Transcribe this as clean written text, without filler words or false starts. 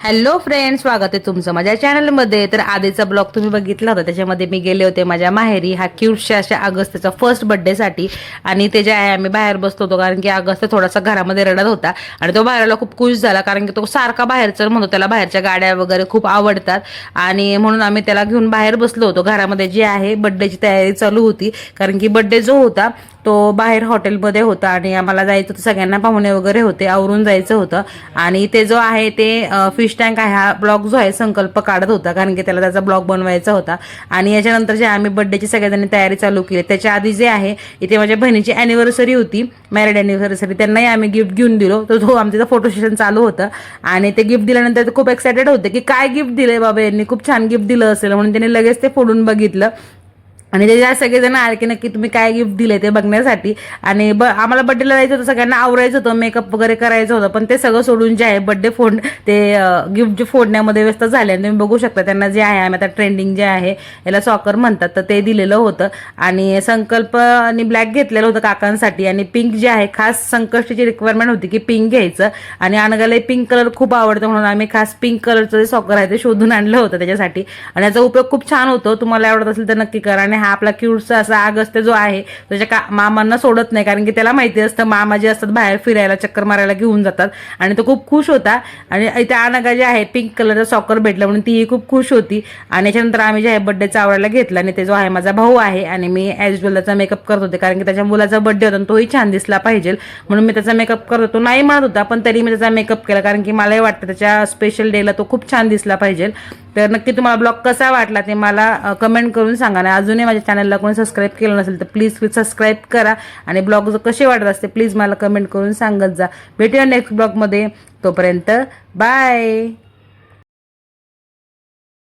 Hello friends, स्वागत आहे तुमचं माझ्या चॅनलमध्ये। तर आधीचा ब्लॉग तुम्ही बघितला होता, त्याच्यामध्ये मी गेले होते माझ्या माहेरी हा क्यूटशा अशा अगस्त्यचा फर्स्ट बर्थडेसाठी। आणि ते जे आहे आम्ही बाहेर बसलो होतो, कारण की अगस्त थोडासा घरामध्ये रडत होता आणि तो बाहेरला खूप खुश झाला, कारण की तो सारखा बाहेर चल म्हणतो, त्याला बाहेरच्या गाड्या वगैरे खूप आवडतात आणि म्हणून आम्ही त्याला घेऊन बाहेर बसलो होतो। घरामध्ये जी आहे बर्थडेची तयारी चालू होती, कारण की बर्थडे जो होता तो बाहेर हॉटेलमध्ये होता आणि आम्हाला जायचं होतं, सगळ्यांना पाहुणे वगैरे होते, आवरून जायचं होतं। आणि ते जो आहे ते फिश टँक आहे, हा ब्लॉग जो आहे संकल्प काढत होता, कारण की त्याला त्याचा ब्लॉग बनवायचा होता। आणि याच्यानंतर जे आम्ही बर्थडेची सगळ्यांनी तयारी चालू केली, त्याच्या आधी जे आहे इथे माझ्या बहिणीची अॅनिव्हर्सरी होती, मॅरिड अॅनिव्हर्सरी, त्यांनाही आम्ही गिफ्ट घेऊन दिलो। तर तो आमचं फोटो सेशन चालू होतं आणि ते गिफ्ट दिल्यानंतर ते खूप एक्सायटेड होते की काय गिफ्ट दिलंय बाबा यांनी, खूप छान गिफ्ट दिलं असेल म्हणून त्यांनी लगेच ते फोडून बघितलं आणि त्याच्या सगळेजण आले की नक्की तुम्ही काय गिफ्ट दिले ते बघण्यासाठी। आणि आम्हाला बर्थडेला जायचं होतं, सगळ्यांना आवरायचं होतं, मेकअप वगैरे करायचं होतं, पण ते सगळं सोडून जे आहे बर्थडे ते गिफ्ट जे फोडण्यामध्ये व्यस्त झाले। आणि तुम्ही बघू शकता त्यांना जे आहे, आम्ही आता ट्रेंडिंग जे आहे याला सॉकर म्हणतात, तर ते दिलेलं होतं। आणि संकल्प आणि ब्लॅक घेतलेलं होतं काकांसाठी, आणि पिंक जे आहे खास संकष्टीची रिक्वायरमेंट होती की पिंक घ्यायचं, आणि अनघाला पिंक कलर खूप आवडतं म्हणून आम्ही खास पिंक कलरचं जे सॉकर आहे ते शोधून आणलं होतं त्याच्यासाठी। आणि याचा उपयोग खूप छान होतो, तुम्हाला आवडत असेल तर नक्की करा। आणि हा आपला क्यूटचा असा अगस्त्य जो आहे त्याच्या मामांना सोडत नाही, कारण की त्याला माहिती असतं मामा जे असतात बाहेर फिरायला चक्कर मारायला घेऊन जातात, आणि तो खूप खुश होता। आणि इथे अनघा जे आहे पिंक कलरचा सॉकर भेटला म्हणून तीही खूप खुश होती। आणि याच्यानंतर आम्ही जे आहे बर्थडेचा आवरायला घेतला, आणि ते जो आहे माझा भाऊ आहे, आणि मी ॲज वेल त्याचा मेकअप करत होते, कारण की त्याच्या मुलाचा बर्थडे होता तोही छान दिसला पाहिजे म्हणून मी त्याचा मेकअप करत होतो। नाही म्हणत होता पण तरी मी त्याचा मेकअप केला, कारण की मलाही वाटतं त्याच्या स्पेशल डेला तो खूप छान दिसला पाहिजे। तर नक्की तुम्हाला ब्लॉग कसा वाटला ते मला कमेंट करून सांगा। आणि अजूनही माझ्या चॅनलला कोणी सबस्क्राईब केलं नसेल तर प्लीज सबस्क्राईब करा, आणि ब्लॉग जर कसे वाटत असते प्लीज मला कमेंट करून सांगत जा। भेटूया नेक्स्ट ब्लॉगमध्ये, तोपर्यंत बाय।